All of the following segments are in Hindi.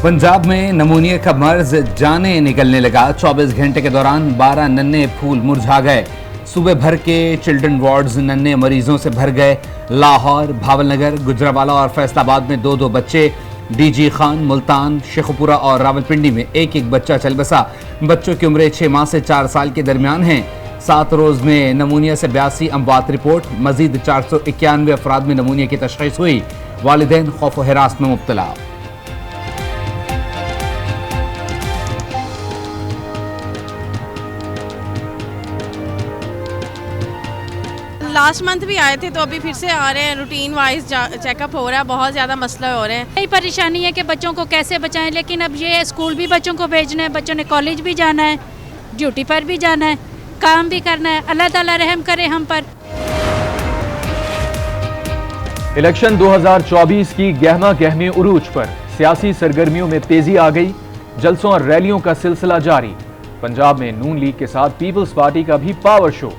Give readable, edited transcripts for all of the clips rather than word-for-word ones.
पंजाब में नमूनिया का मर्ज जाने निकलने लगा। 24 घंटे के दौरान 12 नन्हे फूल मुरझा गए। सूबे भर के चिल्ड्रन वार्ड्स नन्हे मरीजों से भर गए। लाहौर, भावलनगर, गुजरावाला और फैसलाबाद में 2-2 बच्चे। डीजी खान, मुल्तान, शेखुपुरा और रावलपिंडी में 1-1 बच्चा चल बसा। बच्चों की उम्रें 6 माह से 4 साल के दरमियान हैं। 7 रोज में नमूनिया से 82 अमवात रिपोर्ट। मजीद 491 अफराद में नमूनिया की तशखीस हुई। वालिदैन खौफ व हिरास में मुब्तला। लास्ट मंथ भी आए थे तो अभी फिर से आ रहे हैं। रूटीन वाइज चेकअप हो रहा है। बहुत ज़्यादा मसला हो रहे हैं। यही परेशानी है कि बच्चों को कैसे बचाएं, लेकिन अब ये स्कूल भी बच्चों को भेजना है, बच्चों ने कॉलेज भी जाना है, ड्यूटी पर भी जाना है, काम भी करना है। अल्लाह ताला रहम करे हम पर। इलेक्शन 2024 की गहमा गहमी उरूज पर सियासी सरगर्मियों में तेजी आ गई। जलसों और रैलियों का सिलसिला जारी। पंजाब में नून लीग के साथ पीपल्स पार्टी का भी पावर शो।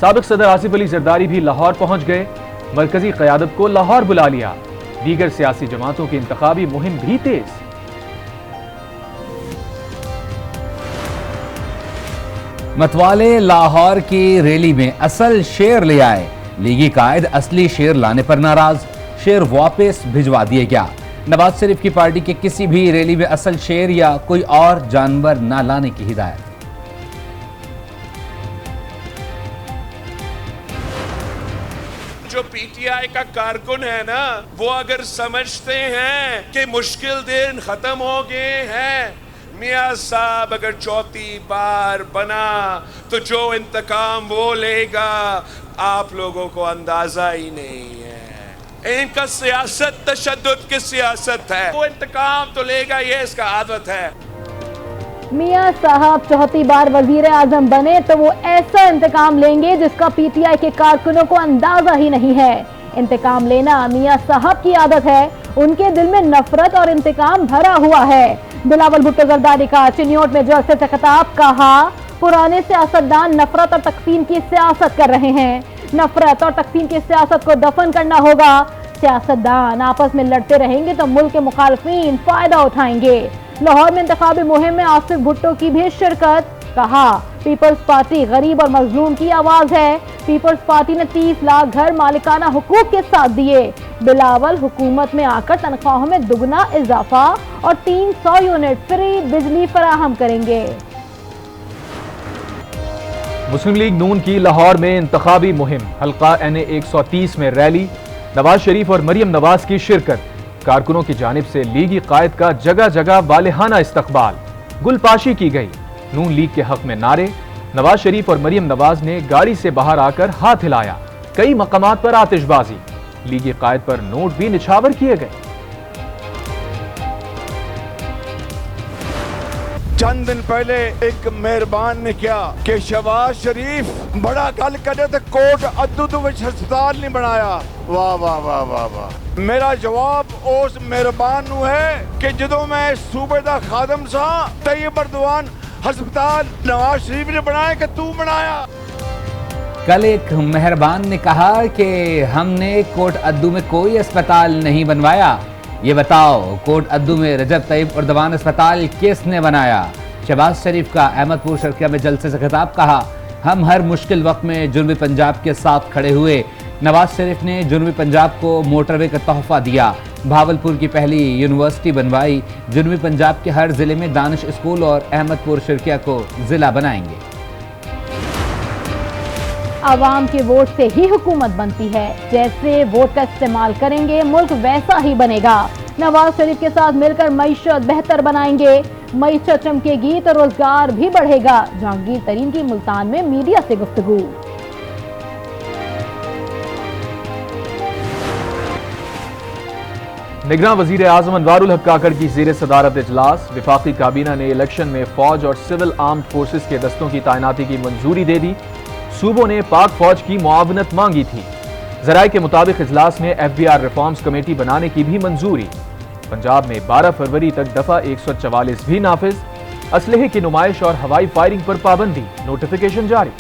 साबिक सदर आसिफ अली जरदारी भी लाहौर पहुंच गए। मरकजी क़यादत को लाहौर बुला लिया। दीगर सियासी जमातों की इंतखाबी मुहिम भी तेज। मतवाले लाहौर की रैली में असल शेर ले आए। लीगी कायद असली शेर लाने पर नाराज। शेर वापस भिजवा दिया गया। नवाज शरीफ की पार्टी के किसी भी रैली में असल शेर या कोई और जानवर न लाने की हिदायत। जो पीटीआई का कारकुन है ना, वो अगर समझते हैं कि मुश्किल दिन खत्म हो गए हैं, मियां साहब अगर चौथी बार बना तो जो इंतकाम वो लेगा आप लोगों को अंदाजा ही नहीं है। इनका सियासत तशद्दुद की सियासत है। वो इंतकाम तो लेगा, ये इसका आदत है। मियां साहब चौथी बार वजीर आजम बने तो वो ऐसा इंतकाम लेंगे जिसका पीटीआई के कारकुनों को अंदाजा ही नहीं है। इंतकाम लेना मियां साहब की आदत है। उनके दिल में नफरत और इंतकाम भरा हुआ है। बिलावल भुट्टो जरदारी का चिन्योट में जलसे से खिताब। कहा, पुराने सियासतदान नफरत और तकसीम की सियासत कर रहे हैं। नफरत और तकसीम की सियासत को दफन करना होगा। सियासतदान आपस में लड़ते रहेंगे तो मुल्क के मुखालफीन फायदा उठाएंगे। लाहौर में इंतखाबी मुहिम में आसिफ भुट्टो की भी शिरकत। कहा, पीपल्स पार्टी गरीब और मजलूम की आवाज है। पीपल्स पार्टी ने 30 लाख घर मालिकाना हुकूक के साथ दिए। बिलावल हुकूमत में आकर तनख्वाहों में दुगना इजाफा और 300 यूनिट फ्री बिजली फराहम करेंगे। मुस्लिम लीग नून की लाहौर में इंतखाबी मुहिम। हल्का NA 130 में रैली। नवाज शरीफ और मरियम नवाज की शिरकत। कारकुनों की जानिब से लीगी कायद का जगह जगह वालिहाना इस्तकबाल। गुलपाशी की गई। नून लीग के हक में नारे। नवाज शरीफ और मरियम नवाज ने गाड़ी से बाहर आकर हाथ हिलाया। कई मकामात पर आतिशबाजी। लीगी कायद पर नोट भी निछावर किए गए। चंद दिन पहले एक मेहरबान ने क्या कि शहबाज शरीफ बड़ा गल करे तो कोट अद्दू विच हस्पताल नहीं बनाया। वाह वाह वाह वाह वाह। मेरा जवाब उस मेहरबान नू है कि जदों मैं सूबे दा खादम सा तैयब अर्दवान हस्पताल नवाज शरीफ ने बनाया कि तू बनाया। कल एक मेहरबान ने कहा कि हमने कोट अद्दू में कोई अस्पताल नहीं बनवाया। ये बताओ, कोट अद्दू में रजब तैयब अर्दवान अस्पताल किसने बनाया? शहबाज शरीफ का अहमदपुर शर्किया में जलसे से खिताब। कहा, हम हर मुश्किल वक्त में जुनूबी पंजाब के साथ खड़े हुए। नवाज शरीफ ने जुनूबी पंजाब को मोटरवे का तोहफा दिया। भावलपुर की पहली यूनिवर्सिटी बनवाई। जुनूबी पंजाब के हर जिले में दानिश स्कूल और अहमदपुर शर्किया को जिला बनाएंगे। आवाम के वोट से ही हुकूमत बनती है। जैसे वोट का इस्तेमाल करेंगे मुल्क वैसा ही बनेगा। नवाज शरीफ के साथ मिलकर मईशत बेहतर बनाएंगे। मईशत चमकेगी तो रोजगार भी बढ़ेगा। जहांगीर तरीन की मुल्तान में मीडिया से गुफ्तगू। निगरान वजीर आजम अनवारुल हक काकड़ की ज़ेर सदारत इजलास। विफाकी काबीना ने इलेक्शन में फौज और सिविल आर्म्ड फोर्सेस के दस्तों की तैनाती की मंजूरी दे दी। सूबों ने पाक फौज की मुआवनत मांगी थी। जराये के मुताबिक इजलास में FBR रिफॉर्म्स कमेटी बनाने की भी मंजूरी। पंजाब में 12 फरवरी तक दफा 144 भी नाफिज। असलहे की नुमाइश और हवाई फायरिंग पर पाबंदी। नोटिफिकेशन जारी।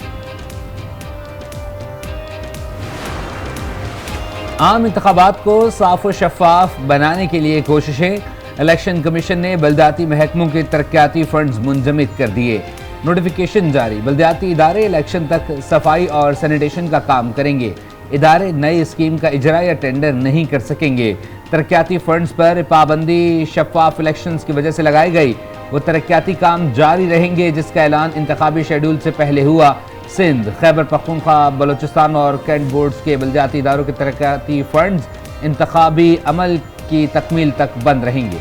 आम इंतखाबात को साफ और शफाफ बनाने के लिए कोशिशें। इलेक्शन कमीशन ने बल्दियाती महकमों के तरक्याती फंड्स मुंजमद कर दिए। नोटिफिकेशन जारी, बल्दियाती इदारे इलेक्शन तक सफाई और सैनिटेशन का काम करेंगे। इदारे नई स्कीम का इजरा या टेंडर नहीं कर सकेंगे। तरक्याती फंड्स पर पाबंदी शफाफ इलेक्शंस की वजह से लगाई गई। वो तरक्याती काम जारी रहेंगे जिसका ऐलान इंतखाबी शेड्यूल से पहले हुआ। सिंध, खैबर पख्तूनख्वा, बलूचिस्तान और कैंट बोर्ड्स के बल्दियाती इदारों के तरक्याती फंड्स इंतखाबी अमल की तकमील तक बंद रहेंगे।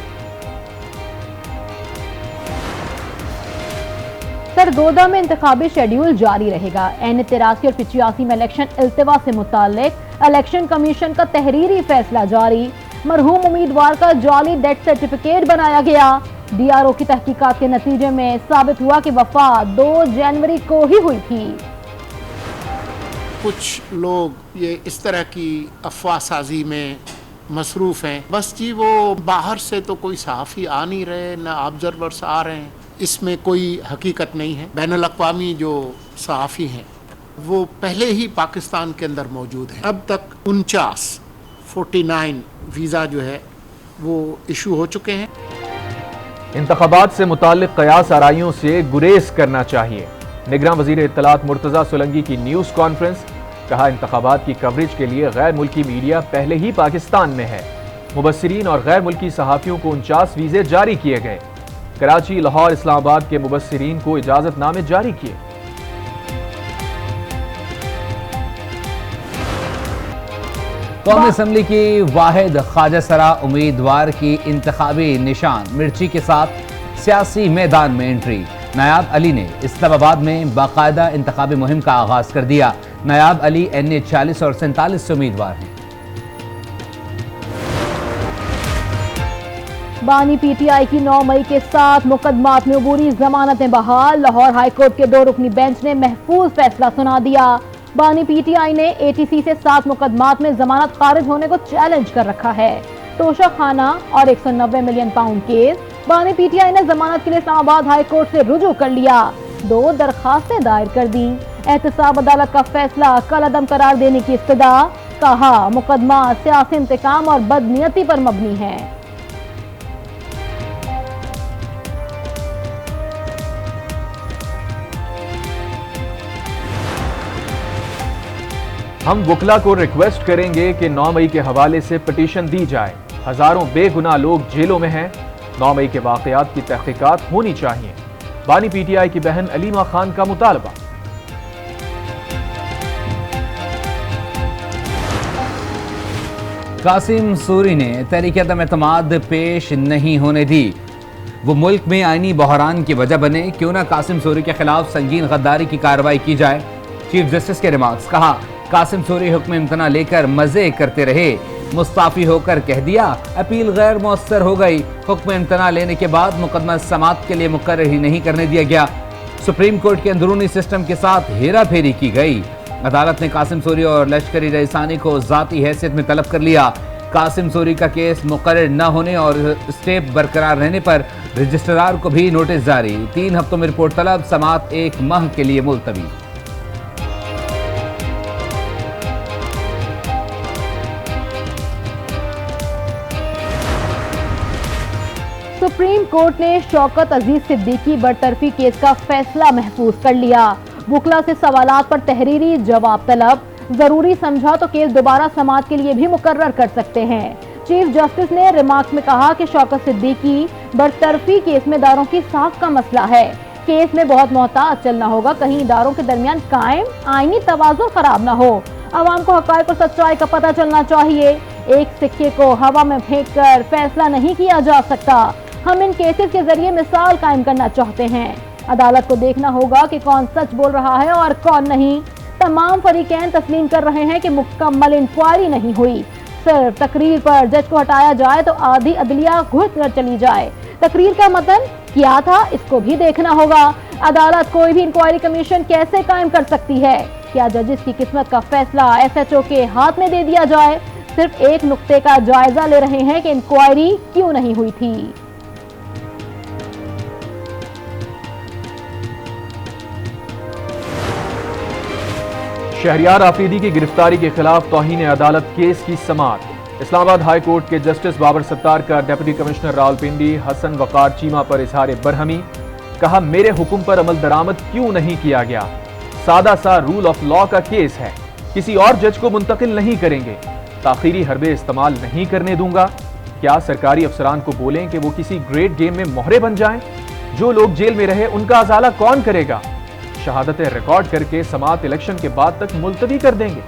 सरगोदा में इंतखाबी शेड्यूल जारी रहेगा। N83 और 85 में इलेक्शन इल्तिवा से मुताल्लिक इलेक्शन कमीशन का तहरीरी फैसला जारी। मरहूम उम्मीदवार का जाली डेथ सर्टिफिकेट बनाया गया। DRO की तहकीकात के नतीजे में साबित हुआ कि वफात 2 जनवरी को ही हुई थी। कुछ लोग ये इस तरह की अफवाह साजी में मसरूफ़ हैं। बस जी, वो बाहर से तो कोई सहाफ़ी आ नहीं रहे, ना ऑब्जर्वर्स आ रहे हैं, इसमें कोई हकीकत नहीं है। बैनुल अक़वामी जो सहाफ़ी हैं वो पहले ही पाकिस्तान के अंदर मौजूद हैं। अब तक 49 वीज़ा जो है वो इशू हो चुके हैं। इंतखाबात से मुताल्लिक कयास आराइयों से गुरेज करना चाहिए। निगरान वज़ीर इत्तलात मुर्तज़ा सोलंकी की न्यूज़ कॉन्फ्रेंस, कहा इंतखाबात की कवरेज के लिए गैर मुल्की मीडिया पहले ही पाकिस्तान में है। मुबस्सिरीन और गैर मुल्की सहाफ़ियों को 49 वीज़े जारी किए गए। कराची, लाहौर, इस्लामाबाद के मुबस्सिरीन को इजाज़तनामे जारी किए। कौमी असम्बली की वाहिद ख्वाजासरा उम्मीदवार की इंतखाबी निशान मिर्ची के साथ सियासी मैदान में एंट्री। नायाब अली ने इस्लामाबाद में बाकायदा इंतखाबी मुहिम का आगाज कर दिया। नायाब अली NA 40 और 47 से उम्मीदवार हैं। बानी PTI की 9 मई के 7 मुकदमात में अबूरी जमानतें बहाल। लाहौर हाई कोर्ट के 2 रुकनी बेंच ने महफूज फैसला सुना दिया। बानी PTI ने ATC से 7 मुकदमात में जमानत खारिज होने को चैलेंज कर रखा है। तोशा खाना और 190 मिलियन पाउंड केस बानी PTI ने जमानत के लिए इस्लामाबाद हाई कोर्ट से रुजू कर लिया। 2 दरखास्तें दायर कर दी। एहतसाब अदालत का फैसला कल अदम करार देने की इस्तदा। कहा मुकदमा सियासी इंतकाम और बदनीयती पर मबनी है। हम वकला को रिक्वेस्ट करेंगे कि 9 मई के हवाले से पिटीशन दी जाए। हजारों बेगुनाह लोग जेलों में हैं। 9 मई के वाकयात की तहकीकात होनी चाहिए। बानी PTI की बहन अलीमा खान का मुतालबा। कासिम सूरी ने तहरीक-ए-अदम एतमाद पेश नहीं होने दी। वो मुल्क में आईनी बहरान की वजह बने, क्यों ना कासिम सूरी के खिलाफ संगीन गद्दारी की कार्रवाई की जाए। चीफ जस्टिस के रिमार्क्स, कहा कासिम सूरी हुक्म इम्तना लेकर मजे करते रहे, मुस्ताफी होकर कह दिया अपील गैर मौसर हो गई। हुक्म इम्तना लेने के बाद मुकदमा समाअत के लिए मुकर्रर ही नहीं करने दिया गया। सुप्रीम कोर्ट के अंदरूनी सिस्टम के साथ हेरा फेरी की गई। अदालत ने कासिम सूरी और लश्करी रईसानी को ज़ाती हैसियत में तलब कर लिया। कासिम सूरी का केस मुकर्रर न होने और स्टेप बरकरार रहने पर रजिस्ट्रार को भी नोटिस जारी। 3 हफ्तों में रिपोर्ट तलब, समाअत 1 माह के लिए मुलतवी। सुप्रीम कोर्ट ने शौकत अजीज सिद्दीकी बरतरफी केस का फैसला महफूज कर लिया। वकला से सवालात पर तहरीरी जवाब तलब, जरूरी समझा तो केस दोबारा समाअत के लिए भी मुकर्रर कर सकते हैं। चीफ जस्टिस ने रिमार्क में कहा कि शौकत सिद्दीकी बरतरफी केस में इदारों की साख का मसला है। केस में बहुत मोहतात चलना होगा, कहीं इदारों के दरमियान कायम आईनी तवाज़ुन खराब ना हो। आवाम को हक़ाइक़ और सच्चाई का पता चलना चाहिए। एक सिक्के को हवा में फेंक कर फैसला नहीं किया जा सकता। हम इन केसेस के जरिए मिसाल कायम करना चाहते हैं। अदालत को देखना होगा कि कौन सच बोल रहा है और कौन नहीं। तमाम फरीकैन तस्लीम कर रहे हैं कि मुकम्मल इंक्वायरी नहीं हुई। सिर्फ तकरीर पर जज को हटाया जाए तो आधी अदलिया घुस कर चली जाए। तकरीर का मतन क्या था, इसको भी देखना होगा। अदालत कोई भी इंक्वायरी कमीशन कैसे कायम कर सकती है? क्या जजेस की किस्मत का फैसला SHO के हाथ में दे दिया जाए? सिर्फ एक नुक्ते का जायजा ले रहे हैं कि इंक्वायरी क्यों नहीं हुई थी। शहरियार आफरीदी की गिरफ्तारी के खिलाफ तौहीन अदालत केस की समाअत। इस्लामाबाद हाई कोर्ट के जस्टिस बाबर सत्तार का डिप्टी कमिश्नर रावलपिंडी हसन वकार चीमा पर इजहार बरहमी। कहा, मेरे हुक्म पर अमल दरामद क्यों नहीं किया गया? सादा सा रूल ऑफ लॉ का केस है, किसी और जज को मुंतकिल नहीं करेंगे। ताखीरी हरबे इस्तेमाल नहीं करने दूंगा। क्या सरकारी अफसरान को बोलें कि वो किसी ग्रेट गेम में मोहरे बन जाएं? जो लोग जेल में रहे उनका अजाला कौन करेगा? शहादतें रिकॉर्ड करके समाअत इलेक्शन के बाद तक मुलतवी कर देंगे।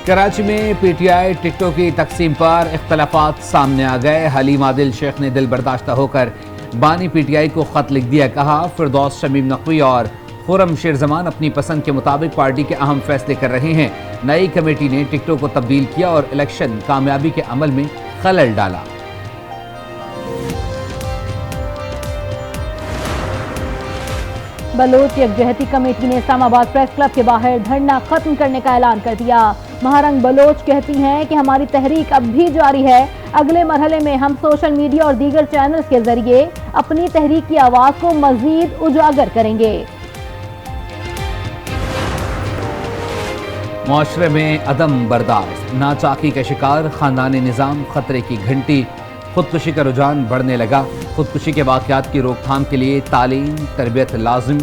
कराची में पीटीआई टिकटों की तकसीम पर इख्तलाफात सामने आ गए। हलीम आदिल शेख ने दिल बर्दाश्ता होकर बानी पीटीआई को खत लिख दिया। कहा, फिरदौस शमीम नकवी और खुरम शेरजमान अपनी पसंद के मुताबिक पार्टी के अहम फैसले कर रहे हैं। नई कमेटी ने टिकटों को तब्दील किया और इलेक्शन कामयाबी के अमल में खलल डाला। बलोच यकजहती कमेटी ने इस्लामाबाद प्रेस क्लब के बाहर धरना खत्म करने का ऐलान कर दिया। महारंग बलोच कहती हैं कि हमारी तहरीक अब भी जारी है। अगले मरहले में हम सोशल मीडिया और दीगर चैनल्स के जरिए अपनी तहरीक की आवाज को मजीद उजागर करेंगे। मुआशरे में अदम बर्दाश्त, नाचाकी के शिकार खानदानी निज़ाम, खतरे की घंटी, खुदकुशी का रुझान बढ़ने लगा। खुदकुशी के वाक़यात की रोकथाम के लिए तालीम, तरबियत लाजिम,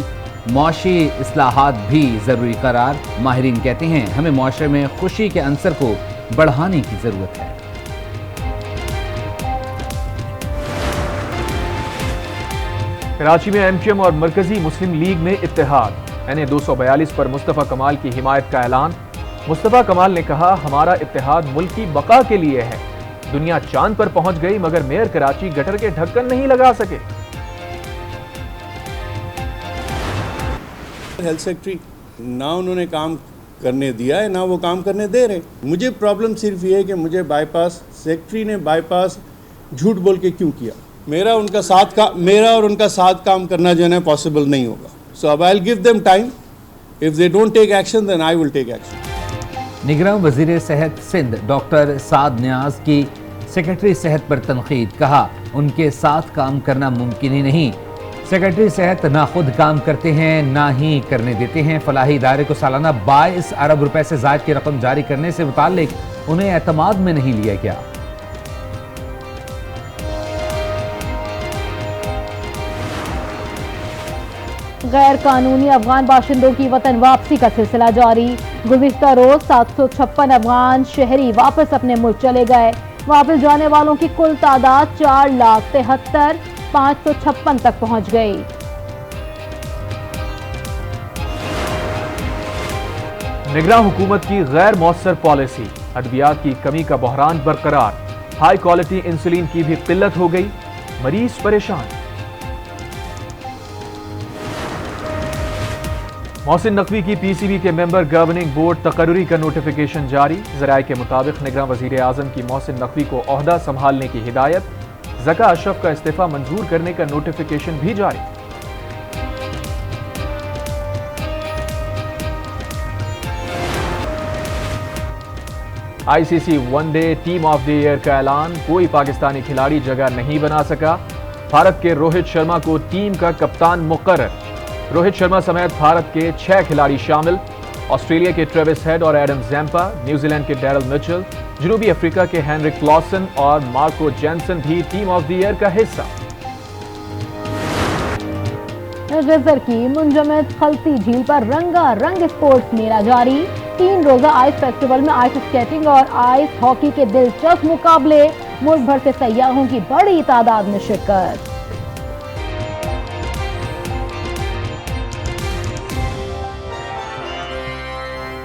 मुआशी इस्लाहात भी ज़रूरी करार। माहिरीन कहते हैं, हमें मुआशरे में खुशी के अंसर को बढ़ाने की ज़रूरत है। कराची में एमक्यूएम और मरकजी मुस्लिम लीग में इत्तेहाद। NA 242 पर मुस्तफ़ा कमाल की हिमायत का ऐलान। मुस्तफ़ा कमाल ने कहा, हमारा इत्तेहाद मुल्क की बका के लिए है। दुनिया चांद पर पहुंच गई मगर मेयर कराची गटर के ढक्कन नहीं लगा सके। हेल्थ सेक्रेटरी ना उन्होंने काम करने दिया है ना वो काम करने दे रहे। मुझे प्रॉब्लम सिर्फ ये है कि मुझे बाईपास सेक्रेटरी ने बाईपास झूठ बोल के क्यों किया। मेरा और उनका साथ काम करना जो है पॉसिबल नहीं होगा। सो अब I will give them time. If they don't take action then I will take action. निगरान वजीर सेहत सिंध डॉक्टर साद नियाज की सेक्रेटरी सेहत पर तनकीद। कहा, उनके साथ काम करना मुमकिन ही नहीं। सेक्रेटरी सेहत ना खुद काम करते हैं ना ही करने देते हैं। फलाही इदारे को सालाना 22 अरब रुपए से ज़ायद की रकम जारी करने से मुताल्लिक उन्हें एतमाद में नहीं लिया गया। गैर कानूनी अफगान बाशिंदों की वतन वापसी का सिलसिला जारी। गुज़िश्ता रोज 756 अफगान शहरी वापस अपने मुल्क चले गए। वापस जाने वालों की कुल तादाद 4,73,556 तक पहुंच गई। निगरान हुकूमत की गैर मौसर पॉलिसी, अद्वियात की कमी का बहरान बरकरार। हाई क्वालिटी इंसुलिन की भी किल्लत हो गई, मरीज परेशान। मोहसिन नकवी की PCB के मेंबर गवर्निंग बोर्ड तकर्री का नोटिफिकेशन जारी। ज़राए के मुताबिक निगरान वज़ीर आज़म की मोहसिन नकवी को ओहदा संभालने की हिदायत। ज़का अशरफ का इस्तीफा मंजूर करने का नोटिफिकेशन भी जारी। ICC one day team of the year का ऐलान। कोई पाकिस्तानी खिलाड़ी जगह नहीं बना सका। भारत के रोहित शर्मा को टीम का कप्तान मुकर्रर। रोहित शर्मा समेत भारत के 6 खिलाड़ी शामिल। ऑस्ट्रेलिया के ट्रेविस हेड और एडम जैम्पा, न्यूजीलैंड के डैरल मिचेल, जनूबी अफ्रीका के हेनरिक क्लॉसन और मार्को जेनसन भी टीम ऑफ द ईयर का हिस्सा। गजर की मुंजमद खलती झील पर रंगारंग स्पोर्ट्स मेला जारी। 3 रोजा आइस फेस्टिवल में आइस स्केटिंग और आइस हॉकी के दिलचस्प मुकाबले। मुल्क भर से सयाहों की बड़ी तादाद में शिरकत।